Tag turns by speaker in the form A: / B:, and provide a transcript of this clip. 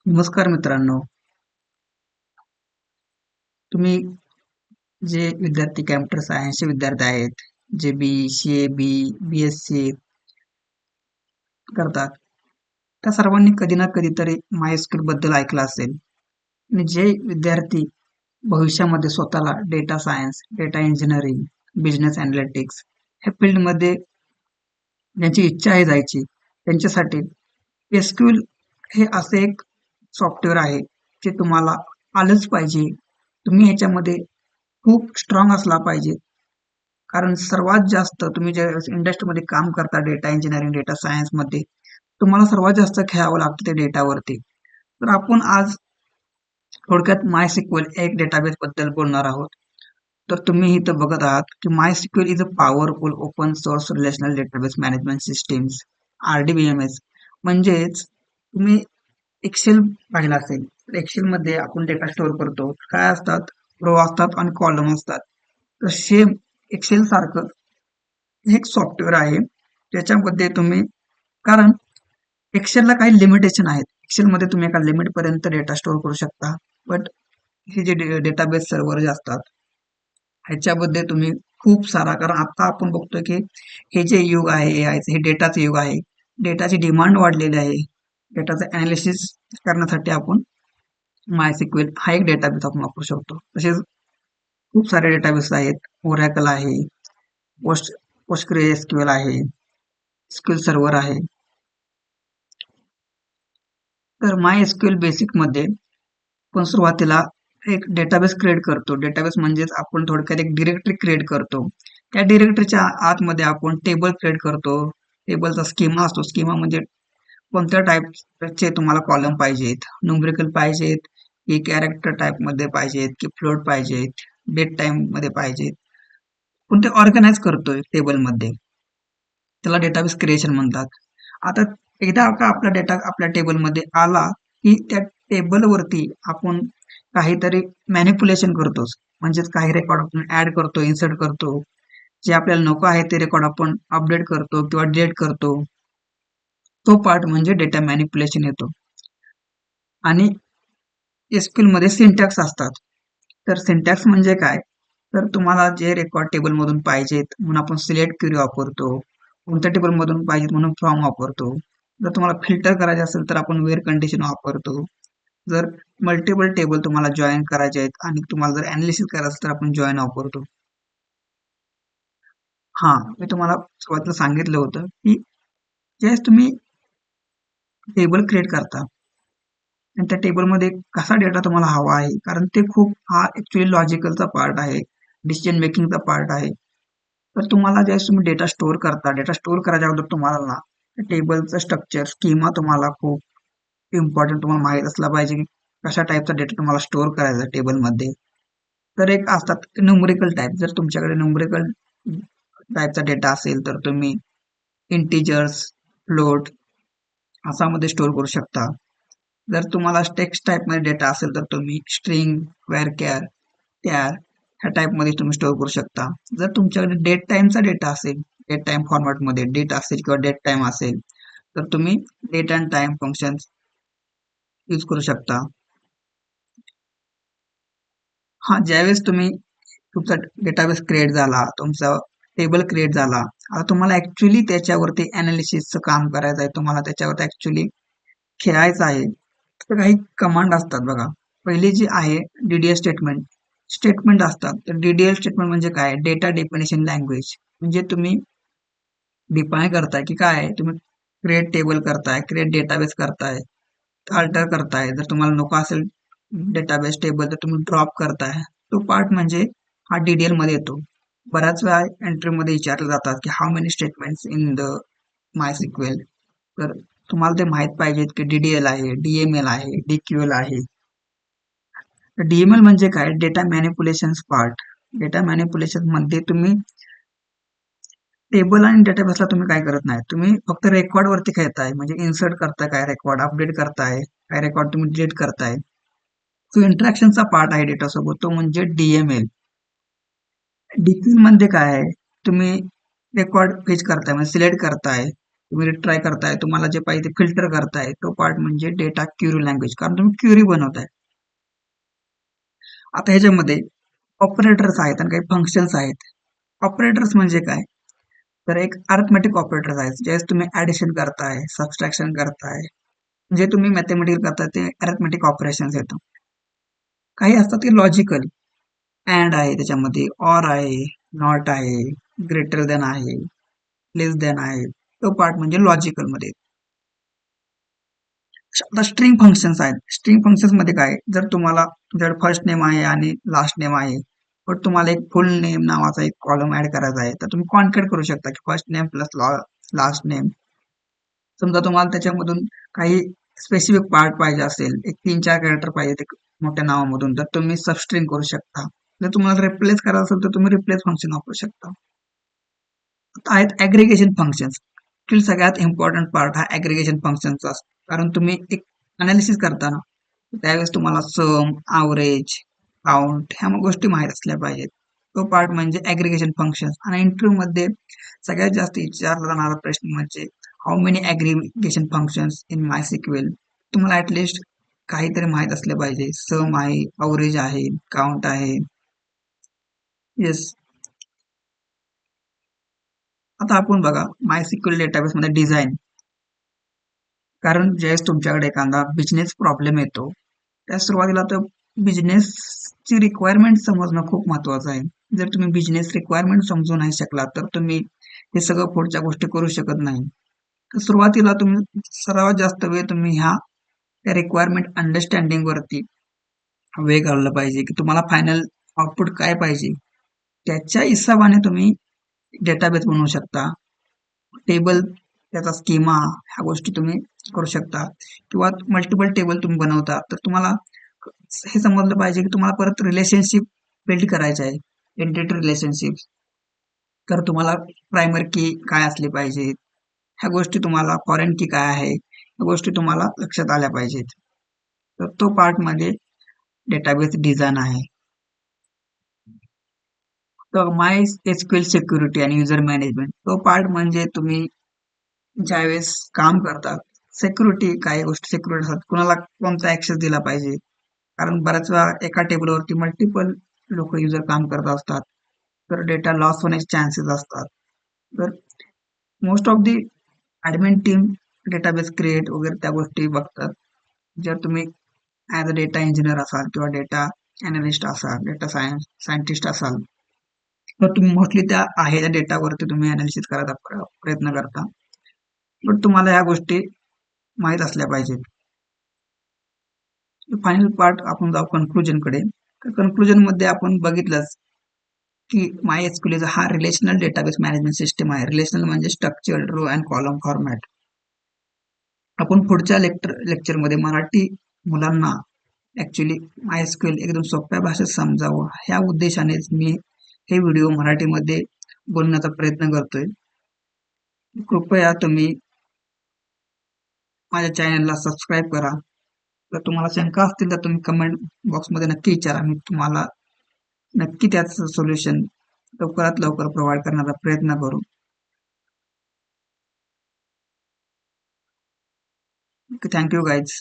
A: नमस्कार मित्रांनो. तुम्ही जे विद्यार्थी कॅम्प्युटर सायन्सचे विद्यार्थी आहेत, जे BCA, BSc करतात, त्या सर्वांनी कधी ना कधीतरी MySQL बद्दल ऐकलं असेल. आणि जे विद्यार्थी भविष्यामध्ये स्वतःला data science, data engineering, business analytics ह्या फील्डमध्ये ज्यांची इच्छा आहे जायची, त्यांच्यासाठी एसक्यूएल हे असे एक सॉफ्टवेअर आहे, जे तुम्हाला आलंच पाहिजे. तुम्ही ह्याच्यामध्ये खूप स्ट्रॉंग असला पाहिजे. कारण सर्वात जास्त तुम्ही ज्या इंडस्ट्रीमध्ये काम करता डेटा इंजिनिअरिंग, डेटा सायन्समध्ये, तुम्हाला सर्वात जास्त खेळावं लागतं त्या डेटावरती. तर आपण आज थोडक्यात MySQL एक डेटाबेस बद्दल बोलणार आहोत. तर तुम्ही इथं बघत आहात की MySQL is a powerful open source relational database management systems RDBMS. म्हणजेच तुम्ही एक्सेल पाहिला असेल तर एक्सेल मध्ये आपण डेटा स्टोअर करतो. काय असतात? रो असतात आणि कॉलम असतात. तर सेम एक्सेल सारखं हे एक सॉफ्टवेअर आहे त्याच्यामध्ये तुम्ही, कारण एक्सेलला काही लिमिटेशन आहेत. एक्सेलमध्ये तुम्ही एका लिमिट पर्यंत डेटा स्टोअर करू शकता, बट हे जे डेटाबेस सर्व्हर जे असतात ह्याच्यामध्ये तुम्ही खूप सारा, कारण आता आपण बघतोय की हे जे युग आहे एआयचं, हे डेटाचं युग आहे. डेटाची डिमांड वाढलेली आहे. डेटाचं अनालिसिस करण्यासाठी आपण MySQL हा एक डेटाबेस आपण वापरू शकतो. तसेच खूप सारे डेटाबेस आहेत. ओरॅकल आहे, पोस्टग्रेस्क्यूएल आहे, SQL सर्व्हर आहे. तर MySQL बेसिकमध्ये आपण सुरुवातीला एक डेटाबेस क्रिएट करतो. डेटाबेस म्हणजेच आपण थोडक्यात एक डिरेक्टरी क्रिएट करतो. त्या डिरेक्टरीच्या आतमध्ये आपण टेबल क्रिएट करतो. टेबलचा स्कीमा असतो. स्कीमा म्हणजे कोणत्या टाईपचे तुम्हाला कॉलम पाहिजेत, न्यूमेरिकल पाहिजेत की कॅरेक्टर टाईपमध्ये पाहिजेत की फ्लोट पाहिजेत, डेट टाईममध्ये पाहिजेत. पण ते ऑर्गनाइज करतोय टेबलमध्ये. त्याला डेटाबेस क्रिएशन म्हणतात. आता एकदा का आपला डेटा आपल्या टेबलमध्ये आला की त्या टेबलवरती आपण काहीतरी मॅनिप्युलेशन करतोच. म्हणजेच काही रेकॉर्ड आपण ऍड करतो, इन्सर्ट करतो. जे आपल्याला नको आहे ते रेकॉर्ड आपण अपडेट करतो किंवा डिलीट करतो. तो पार्ट म्हणजे डेटा मॅनिप्युलेशन येतो. आणि एसक्यूएल मध्ये सिंटॅक्स असतात. तर सिंटॅक्स म्हणजे काय? तर तुम्हाला जे रेकॉर्ड टेबल मधून पाहिजेत म्हणून आपण सिलेक्ट क्वेरी वापरतो. कोणत्या टेबल मधून पाहिजेत म्हणून फ्रॉम वापरतो. जर तुम्हाला फिल्टर करायचे असेल तर आपण वेअर कंडिशन वापरतो. जर मल्टिपल टेबल तुम्हाला जॉईन करायचे आहेत आणि तुम्हाला जर अनालिसिस करायचं असेल तर आपण जॉईन वापरतो. हा, मी तुम्हाला सुरुवातीला सांगितलं होतं की ज्यावेळेस तुम्ही टेबल क्रिएट करता आणि त्या टेबलमध्ये कसा डेटा तुम्हाला हवा आहे, कारण ते खूप हा ऍक्च्युली लॉजिकलचा पार्ट आहे, डिसिजन मेकिंगचा पार्ट आहे. तर तुम्हाला ज्यावेळेस तुम्ही डेटा स्टोअर करता, डेटा स्टोअर करायच्या अगोदर तुम्हाला ना टेबलचं स्ट्रक्चर, स्कीमा तुम्हाला खूप इम्पॉर्टंट तुम्हाला माहित असला पाहिजे की कशा टाईपचा डेटा तुम्हाला स्टोअर करायचा टेबलमध्ये. तर एक असतात न्यूमरिकल टाईप. जर तुमच्याकडे न्यूमरिकल टाईपचा डेटा असेल तर तुम्ही इंटिजर्स, फ्लोट असामध्ये स्टोअर करू शकता. जर तुम्हाला टेक्स्ट टाईपमध्ये डेटा असेल तर तुम्ही स्ट्रिंग, व्हेरचर, ट्यार ह्या टाईपमध्ये तुम्ही स्टोअर करू शकता. जर तुमच्याकडे डेट टाईमचा डेटा असेल, डेट टाईम फॉर्मॅटमध्ये डेट असेल किंवा डेट टाईम असेल, तर तुम्ही date and time function use करू शकता. हा, ज्यावेळेस तुम्ही तुमचा डेटाबेस क्रिएट झाला, तुमचा टेबल क्रिएट झाला, आता तुम्हाला ऍक्च्युली त्याच्यावरती अनालिसिसचं काम करायचं आहे, तुम्हाला त्याच्यावरती ऍक्च्युली खेळायचं आहे. तर काही कमांड असतात बघा. पहिली जी आहे डीडीएल स्टेटमेंट स्टेटमेंट असतात. तर डीडीएल स्टेटमेंट म्हणजे काय? Data definition language. म्हणजे तुम्ही डिफाईन करताय की काय, तुम्ही क्रिएट टेबल करताय, क्रिएट डेटाबेस करताय, अल्टर करताय. जर तुम्हाला नको असेल डेटाबेस टेबल तर तुम्ही ड्रॉप करताय. तो पार्ट म्हणजे हा डीडीएल मध्ये येतो. बऱ्याच वेळा एंट्री मध्ये विचारले जातात की how many statements in the MySQL. तर तुम्हाला ते माहित पाहिजेत की डीडीएल आहे, डीएमएल आहे, डीक्यूएल आहे. डीएमएल म्हणजे काय? Data manipulation part. Data manipulation मध्ये तुम्ही टेबल आणि डेटाबेसला तुम्ही काय करत नाही, तुम्ही फक्त रेकॉर्ड वरती खेळताय. म्हणजे इन्सर्ट करताय काय रेकॉर्ड, अपडेट करताय काय रेकॉर्ड, तुम्ही डिलीट करताय. तो इंटरॅक्शनचा पार्ट आहे डेटा सोबत, तो म्हणजे डीएमएल. डीक्यूएल म्हणजे काय आहे? तुम्ही रेकॉर्ड फेच करताय, म्हणजे सिलेक्ट करताय तुम्ही ट्राय करताय, तुम्हाला जे पाहिजे ते फिल्टर करताय, तो पार्ट म्हणजे डेटा क्युरी लँग्वेज, कारण तुम्ही क्युरी बनवताय. आता ह्याच्यामध्ये ऑपरेटर्स आहेत आणि काही फंक्शन्स आहेत. ऑपरेटर्स म्हणजे काय? तर एक अरिथमेटिक ऑपरेटर्स आहेत, ज्यावेळेस तुम्ही ऍडिशन करताय, सबट्रॅक्शन करताय, जे तुम्ही मॅथमॅटिकल करताय ते अरिथमेटिक ऑपरेशन्स येतं. काही असतात की लॉजिकल, अँड आहे त्याच्यामध्ये, ऑर आहे, नॉट आहे, ग्रेटर दॅन आहे, लेस दॅन आहे. तो पार्ट म्हणजे लॉजिकल मध्ये. आता स्ट्रिंग फंक्शन्स आहेत. स्ट्रिंग फंक्शन्स मध्ये काय, जर तुम्हाला जर फर्स्ट नेम आहे आणि लास्ट नेम आहे, पण तुम्हाला एक फुल नेम नावाचा एक कॉलम ऍड करायचा आहे, तर तुम्ही कॉन्केट करू शकता की first name plus last name. समजा तुम्हाला त्याच्यामधून काही स्पेसिफिक पार्ट पाहिजे असेल, एक 3-4 कॅरेक्टर पाहिजे ते मोठ्या नावामधून, तर तुम्ही सबस्ट्रिंग करू शकता. जर तुम्हाला रिप्लेस करायचं असेल तर तुम्ही रिप्लेस फंक्शन वापरू शकता. आता आहेत ऍग्रिगेशन फंक्शन्स. सगळ्यात इम्पॉर्टंट पार्ट हा ऍग्रिगेशन फंक्शनचा असतो, कारण तुम्ही एक अनालिसिस करताना त्यावेळेस तुम्हाला सम, ॲव्हरेज, काउंट ह्या गोष्टी माहीत असल्या पाहिजेत. तो पार्ट म्हणजे ऍग्रिगेशन फंक्शन्स. आणि इंटरव्ह्यू मध्ये सगळ्यात जास्त विचारला जाणारा प्रश्न म्हणजे how many aggregation functions in my SQL. तुम्हाला ऍटलिस्ट काहीतरी माहित असलं पाहिजे. सम आहे, ॲव्हरेज आहे, काउंट आहे. येस. आता आपण बघा MySQL डेटाबेस मध्ये डिझाईन. कारण ज्यावेळेस तुमच्याकडे एखादा बिझनेस प्रॉब्लेम येतो, त्या सुरुवातीला तर बिझनेसची रिक्वायरमेंट समजणं खूप महत्वाचं आहे. जर तुम्ही बिझनेस रिक्वायरमेंट समजू नाही शकला तर तुम्ही हे सगळं पुढच्या गोष्टी करू शकत नाही. तर सुरुवातीला तुम्ही सर्वात जास्त वेळ तुम्ही ह्या त्या रिक्वायरमेंट अंडरस्टँडिंग वरती वेळ घालवला पाहिजे, की तुम्हाला फायनल आउटपुट काय पाहिजे. त्याच्या हिशोबाने तुम्ही डेटाबेस बनवू शकता. टेबल, त्याचा स्कीमा, ह्या गोष्टी तुम्ही करू शकता. किंवा मल्टिपल टेबल तुम्ही बनवता, तर तुम्हाला हे समजलं पाहिजे की तुम्हाला परत रिलेशनशिप बिल्ड करायचे आहे, एंटिटी रिलेशनशिप. तर तुम्हाला प्रायमरी की काय असली पाहिजे, ह्या गोष्टी तुम्हाला, फॉरेन की काय आहे, ह्या गोष्टी तुम्हाला लक्षात आल्या पाहिजेत. तर तो पार्ट मध्ये डेटाबेस डिझाईन आहे. तर माय एसक्यूएल सिक्युरिटी आणि युजर मॅनेजमेंट, तो पार्ट म्हणजे तुम्ही ज्यावेळेस काम करतात, सिक्युरिटी, काही गोष्टी सिक्युरिटी असतात, कुणाला कोणता ऍक्सेस दिला पाहिजे. कारण बऱ्याच वेळा एका टेबलवरती मल्टिपल लोक युजर काम करत असतात, तर डेटा लॉस होण्याचे चान्सेस असतात. तर most of the admin team database create वगैरे त्या गोष्टी बघतात. जर तुम्ही ऍज अ डेटा इंजिनियर असाल किंवा डेटा अनालिस्ट असाल, डेटा सायंटिस्ट असाल, तर तुम्ही मोस्टली त्या आहे त्या डेटावरती तुम्ही अनालिसिस करायचा प्रयत्न करता. पण तुम्हाला ह्या गोष्टी माहीत असल्या पाहिजेत. फायनल पार्ट आपण जाऊ कन्क्लुजन कडे. तर कन्क्लुजन मध्ये आपण बघितलंच की MySQL हा रिलेशनल डेटाबेस मॅनेजमेंट सिस्टम आहे. रिलेशनल म्हणजे structured, row and column format. आपण पुढच्या लेक्चरमध्ये मराठी मुलांना ऍक्च्युली MySQL एकदम सोप्या भाषेत समजावं, ह्या उद्देशानेच मी हे व्हिडिओ मराठीमध्ये बोलण्याचा प्रयत्न करतोय. कृपया तुम्ही माझ्या चॅनलला सबस्क्राईब करा. जर तुम्हाला शंका असतील तर तुम्ही कमेंट बॉक्समध्ये नक्की विचारा. मी तुम्हाला नक्की त्याचं सोल्युशन लवकरात लवकर प्रोव्हाइड करण्याचा प्रयत्न करू. Thank you guys.